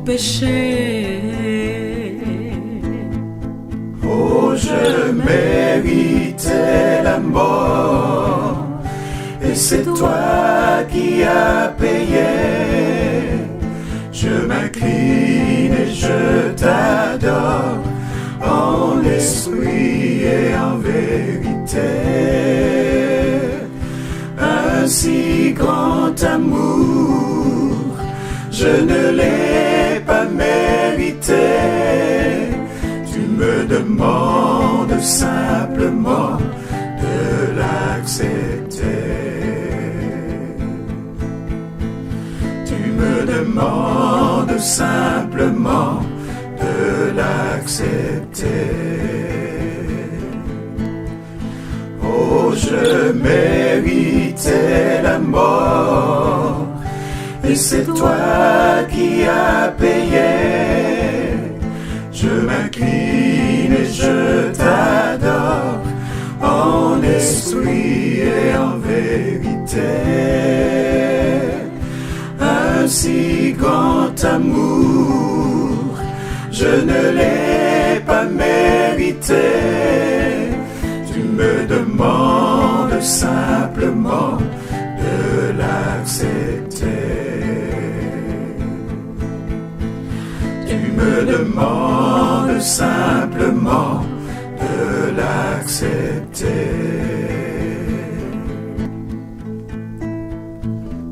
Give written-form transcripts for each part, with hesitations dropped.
péché. Oh, je méritais la mort, et c'est toi qui as payé. Je m'incline et je t'adore, en esprit et en vérité. Un si grand amour, je ne l'ai pas mérité. Tu me demandes simplement de l'accepter. Tu me demandes simplement de l'accepter. Oh, je méritais la mort, et c'est toi qui as payé. Je m'incline et je t'adore, en esprit et en vérité. Un si grand amour, je ne l'ai pas mérité. Tu me demandes simplement de l'accepter. Tu me demandes simplement de l'accepter.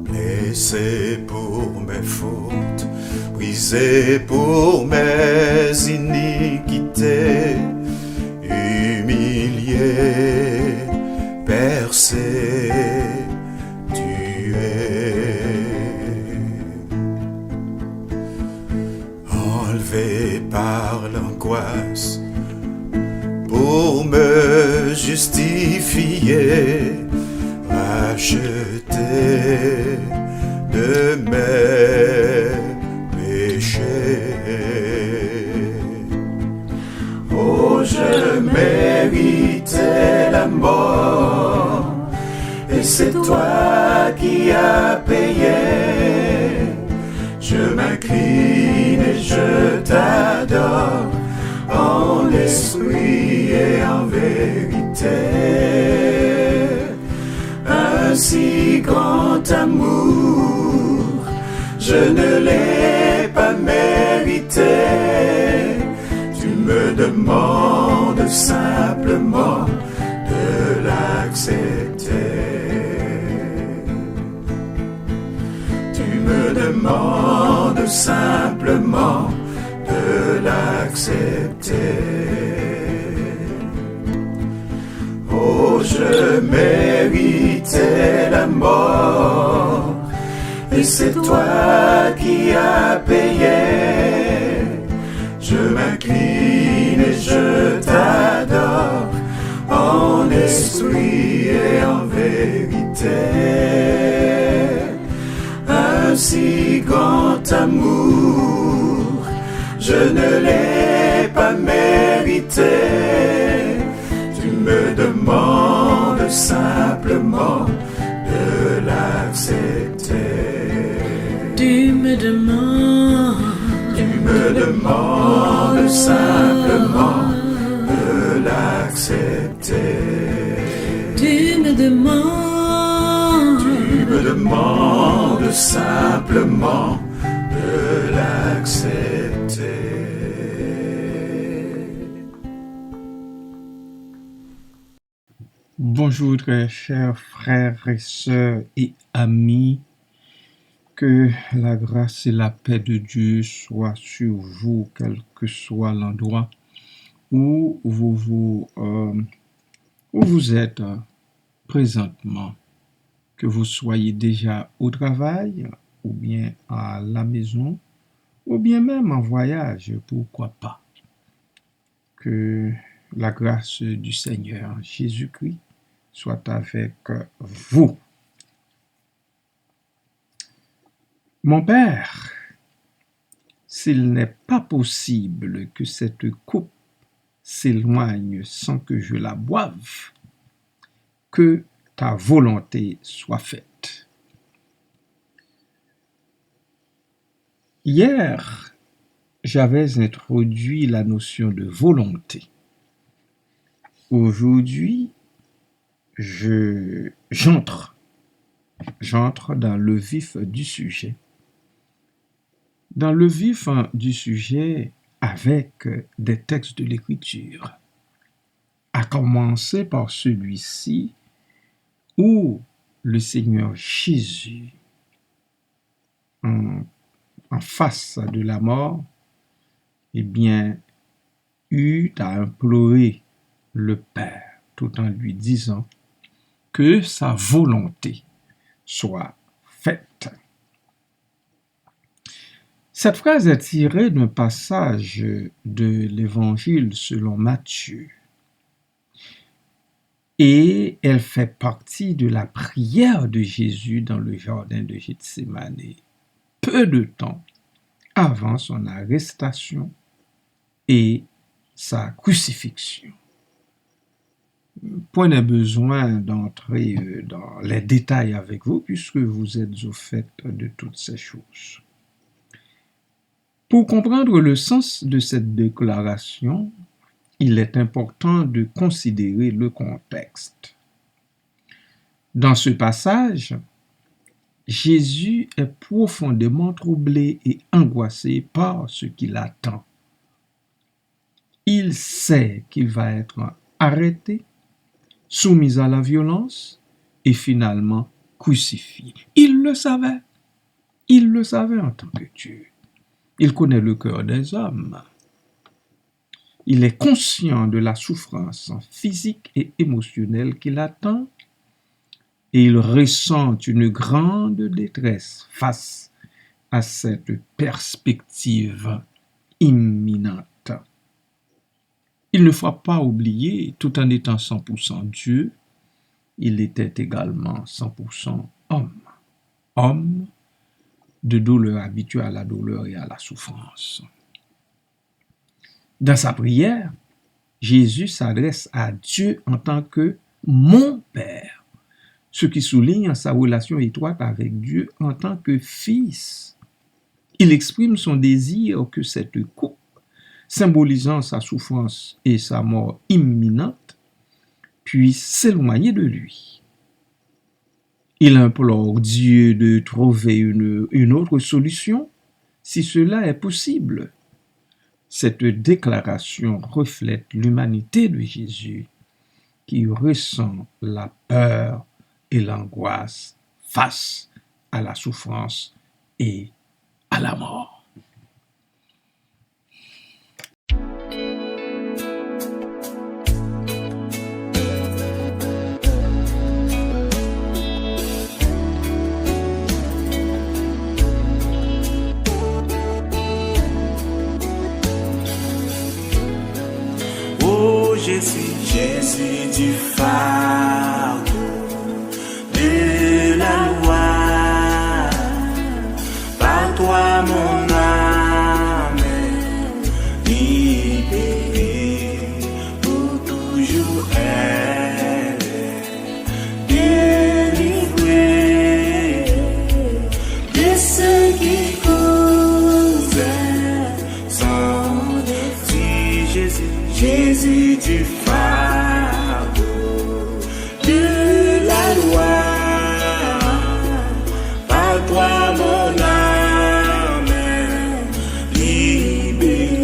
Blessé pour mes fautes, brisé pour mes iniquités, humilié, percé, tué, enlevé par l'angoisse pour me justifier, racheté de mes péchés. Oh, je méritais la mort, et c'est toi qui as payé. Je m'incline et je t'adore, en esprit et en vérité. Un si grand amour, je ne l'ai pas mérité. Tu me demandes simplement de l'accepter. Tu me demandes simplement de l'accepter. Oh, je méritais la mort, et c'est toi qui as payé. Je m'incline et je t'adore, en esprit et en vérité. Un si grand amour, je ne l'ai pas mérité. Tu me demandes simplement de l'accepter. Tu me demandes simplement de l'accepter. Tu me demandes simplement de l'accepter. Bonjour très chers frères et sœurs et amis, que la grâce et la paix de Dieu soient sur vous, quel que soit l'endroit où vous êtes présentement, que vous soyez déjà au travail, ou bien à la maison, ou bien même en voyage, pourquoi pas. Que la grâce du Seigneur Jésus-Christ soit avec vous. Mon Père, s'il n'est pas possible que cette coupe s'éloigne sans que je la boive, que ta volonté soit faite. Hier, j'avais introduit la notion de volonté. Aujourd'hui, j'entre dans le vif du sujet. Dans le vif du sujet avec des textes de l'Écriture, à commencer par celui-ci où le Seigneur Jésus, en face de la mort, eh bien, eut à implorer le Père tout en lui disant que sa volonté soit faite. Cette phrase est tirée d'un passage de l'Évangile selon Matthieu et elle fait partie de la prière de Jésus dans le jardin de Gethsémane, peu de temps avant son arrestation et sa crucifixion. Point de besoin d'entrer dans les détails avec vous puisque vous êtes au fait de toutes ces choses. Pour comprendre le sens de cette déclaration, il est important de considérer le contexte. Dans ce passage, Jésus est profondément troublé et angoissé par ce qui l'attend. Il sait qu'il va être arrêté, soumis à la violence et finalement crucifié. Il le savait en tant que Dieu. Il connaît le cœur des hommes. Il est conscient de la souffrance physique et émotionnelle qui l'attend et il ressent une grande détresse face à cette perspective imminente. Il ne faut pas oublier, tout en étant 100% Dieu, il était également 100% homme. Homme de douleur, habitué à la douleur et à la souffrance. Dans sa prière, Jésus s'adresse à Dieu en tant que mon Père, ce qui souligne sa relation étroite avec Dieu en tant que fils. Il exprime son désir que cette coupe, symbolisant sa souffrance et sa mort imminente, puisse s'éloigner de lui. Il implore Dieu de trouver une autre solution, si cela est possible. Cette déclaration reflète l'humanité de Jésus, qui ressent la peur et l'angoisse face à la souffrance et à la mort. Jésus du fardeau de la loi, par toi mon âme est libérée, pour toujours elle est délivrée de ce qui causait son défi. Jésus du fardeau de la loi, par toi mon âme est libérée,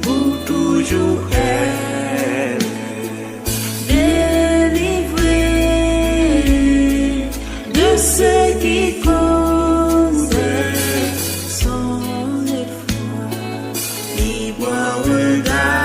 pour toujours elle est délivrée de ce qui causait son effroi. Libre regard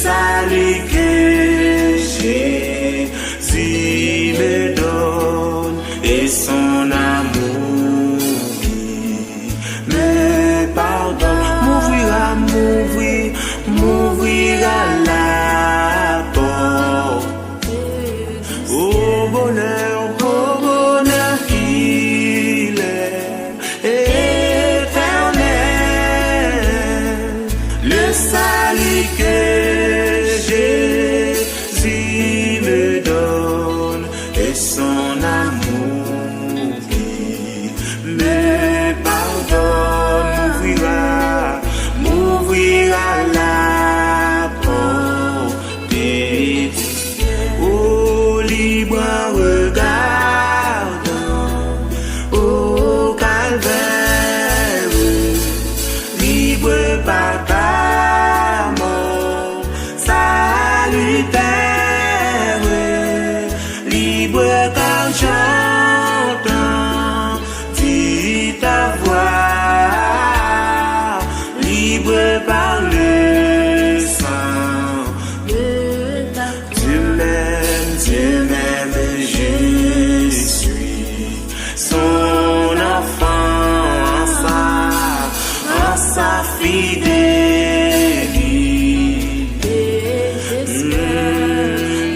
salut que Jésus me donne et son amour qui me pardonne, m'ouvrira la porte au bonheur qu'il est éternel, le salut que Jésus me donne et son amour qui me pardonne, m'ouvrira la porte au libre regardant au calvaire, libre par ta mort salutaire, libre car j'entends dit ta voix, libre par le sang de ta Dieu m'aime, je suis son enfant en sa fidélité.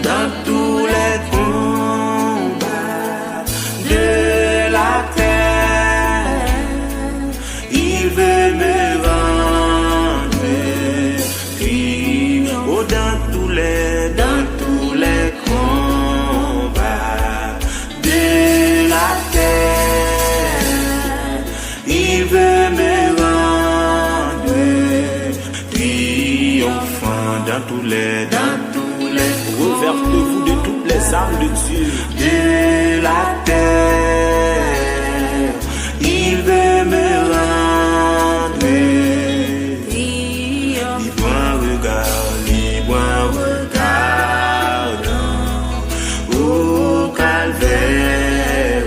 Dans tous les combats de la terre, il veut me rendre libre. Oh, dans tous les combats de la terre, il veut me rendre triomphant. Dans tous les Recouvrez-vous de toutes les armes de Dieu. de la terre, il veut me rendre libre en regardant au calvaire,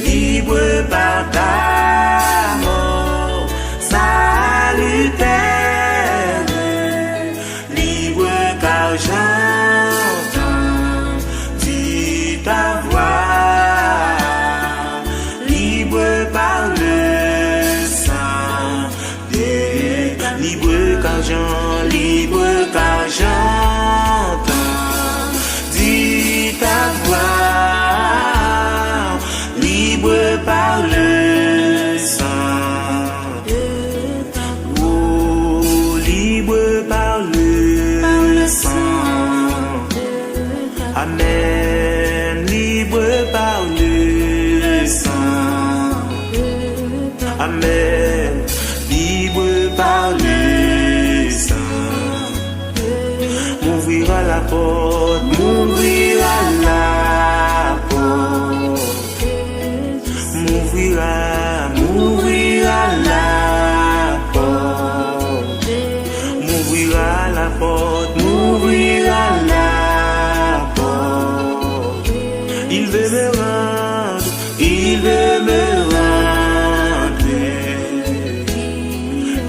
libre par ta mort salutaire, libre car j'entends dit ta voix, libre par le sang libre car j'entends dit ta voix, libre par le sang, oh, libre par le sang, amen, libre par le sang, amen, libre par le sang, m'ouvrira la porte, m'ouvrira la porte, m'ouvrira la porte, m'ouvrira la porte, m'ouvrira la porte. Il veut me rendre, il veut me rendre,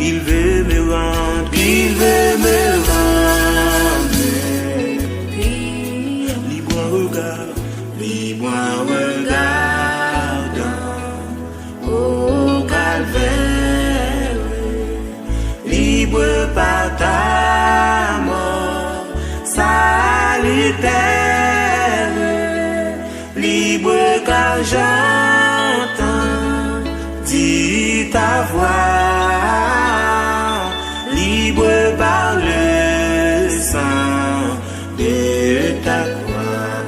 il veut me rendre, il veut me rendre libre en regardant au calvaire, libre par ta mort salutaire, libre car j'entends dit ta voix, libre par le sang de ta croix.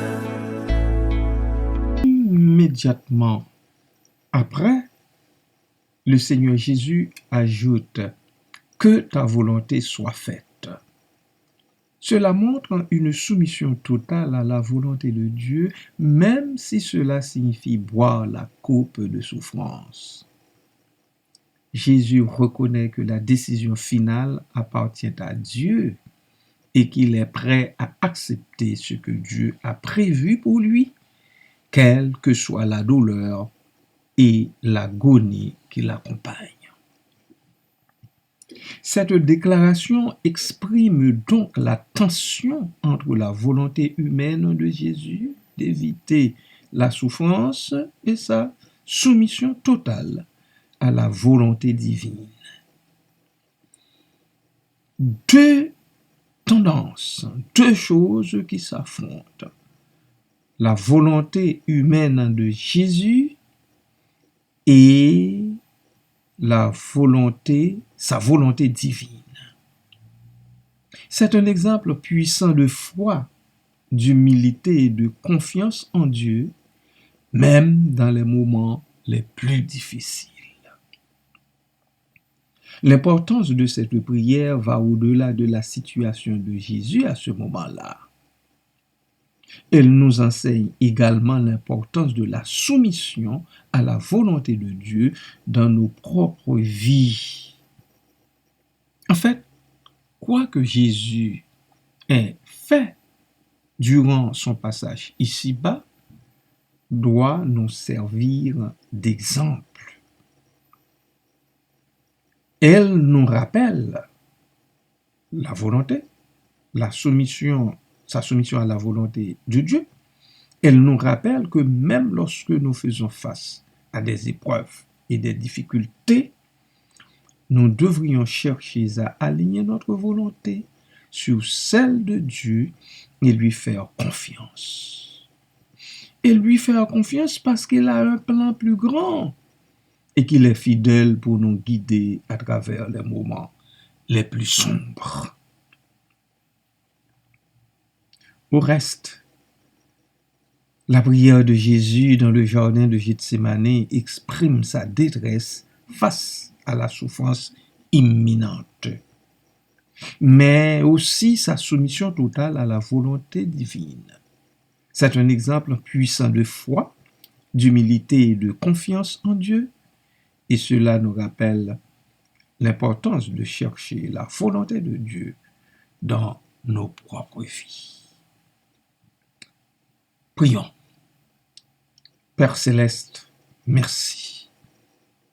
Immédiatement après, le Seigneur Jésus ajoute « Que ta volonté soit faite ». Cela montre une soumission totale à la volonté de Dieu, même si cela signifie boire la coupe de souffrance. Jésus reconnaît que la décision finale appartient à Dieu et qu'il est prêt à accepter ce que Dieu a prévu pour lui, quelle que soit la douleur et l'agonie qui l'accompagnent. Cette déclaration exprime donc la tension entre la volonté humaine de Jésus d'éviter la souffrance et sa soumission totale à la volonté divine. Deux tendances, deux choses qui s'affrontent. La volonté humaine de Jésus et sa volonté divine. C'est un exemple puissant de foi, d'humilité et de confiance en Dieu, même dans les moments les plus difficiles. L'importance de cette prière va au-delà de la situation de Jésus à ce moment-là. Elle nous enseigne également l'importance de la soumission à la volonté de Dieu dans nos propres vies. En fait, quoi que Jésus ait fait durant son passage ici-bas doit nous servir d'exemple. Elle nous rappelle la volonté, sa soumission à la volonté de Dieu. Elle nous rappelle que même lorsque nous faisons face à des épreuves et des difficultés, nous devrions chercher à aligner notre volonté sur celle de Dieu et lui faire confiance. Et lui faire confiance parce qu'il a un plan plus grand et qu'il est fidèle pour nous guider à travers les moments les plus sombres. Au reste, la prière de Jésus dans le jardin de Gethsémani exprime sa détresse face à la souffrance imminente, mais aussi sa soumission totale à la volonté divine. C'est un exemple puissant de foi, d'humilité et de confiance en Dieu, et cela nous rappelle l'importance de chercher la volonté de Dieu dans nos propres vies. Prions. Père Céleste, merci.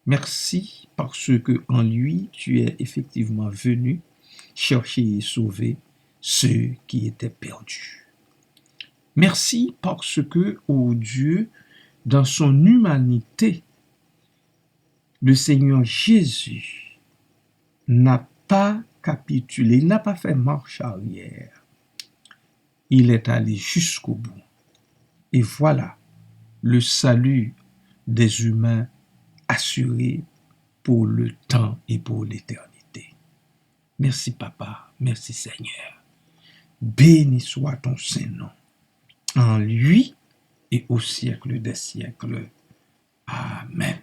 Merci parce que en lui, tu es effectivement venu chercher et sauver ceux qui étaient perdus. Merci parce que, ô Dieu, dans son humanité, le Seigneur Jésus n'a pas capitulé, n'a pas fait marche arrière. Il est allé jusqu'au bout. Et voilà le salut des humains assuré pour le temps et pour l'éternité. Merci Papa, merci Seigneur. Béni soit ton Saint-Nom, en lui et au siècle des siècles. Amen.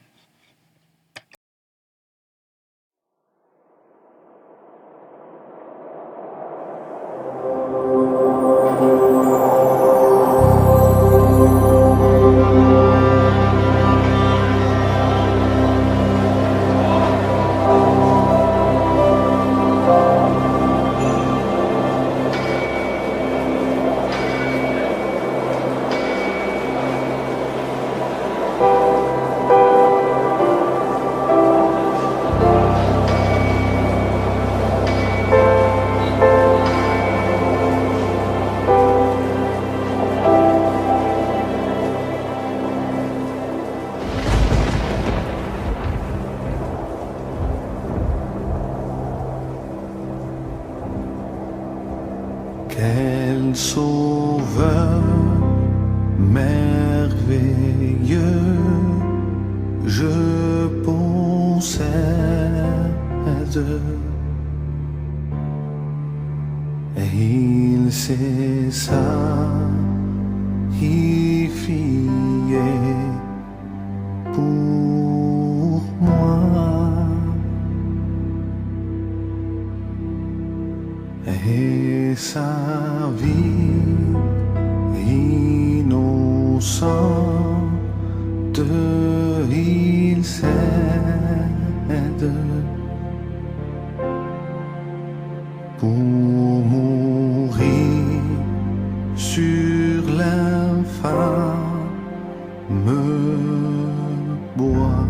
Quel sauveur merveilleux je possède. Et il s'est sacrifié pour moi. Et sa vie innocente, il cède pour mourir sur l'infâme bois.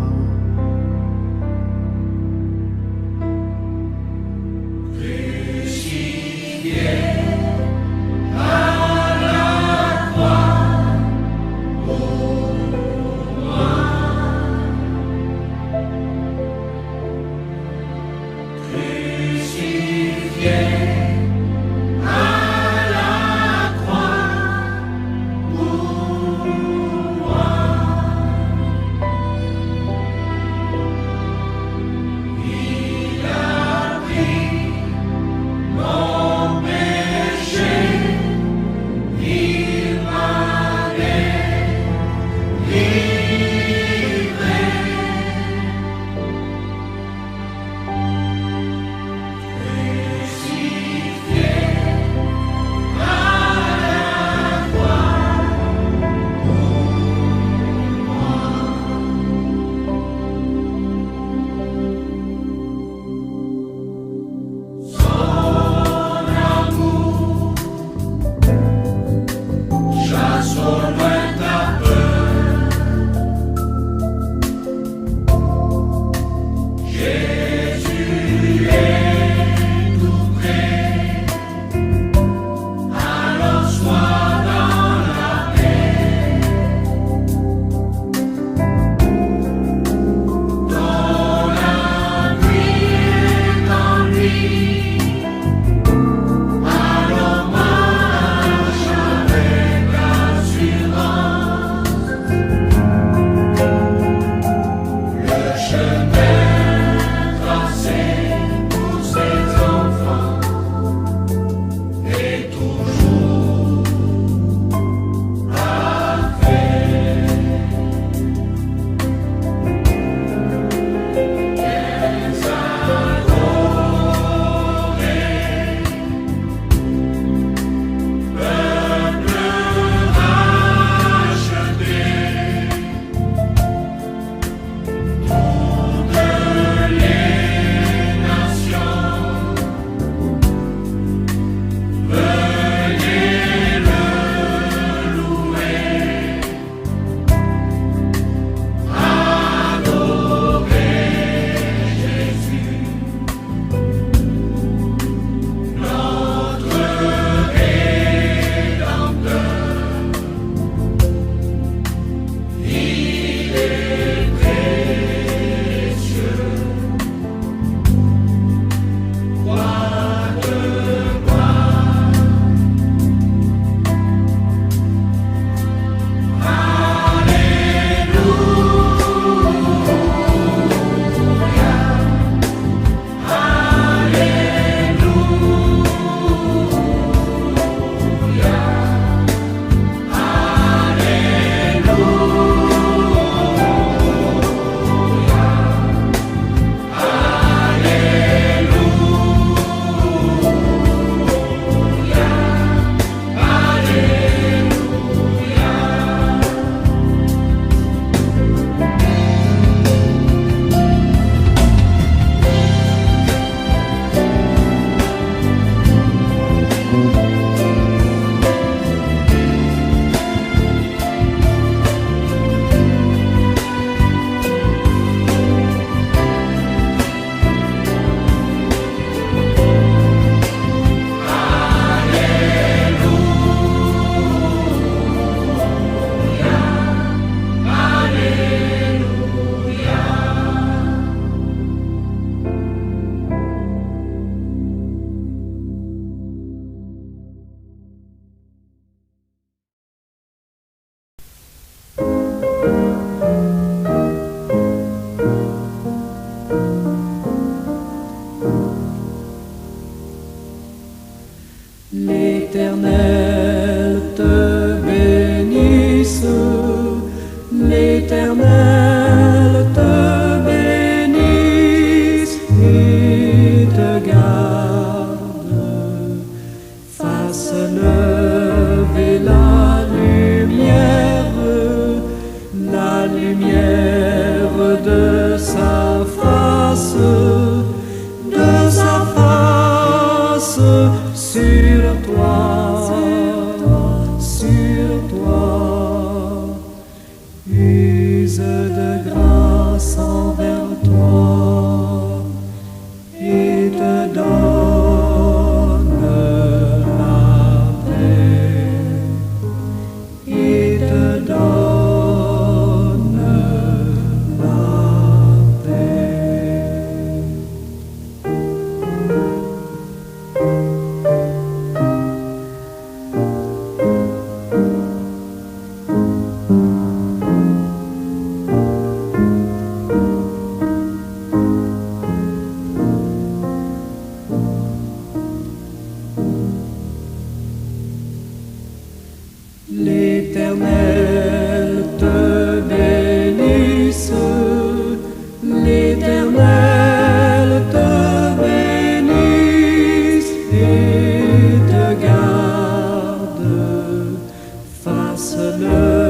Seigneur.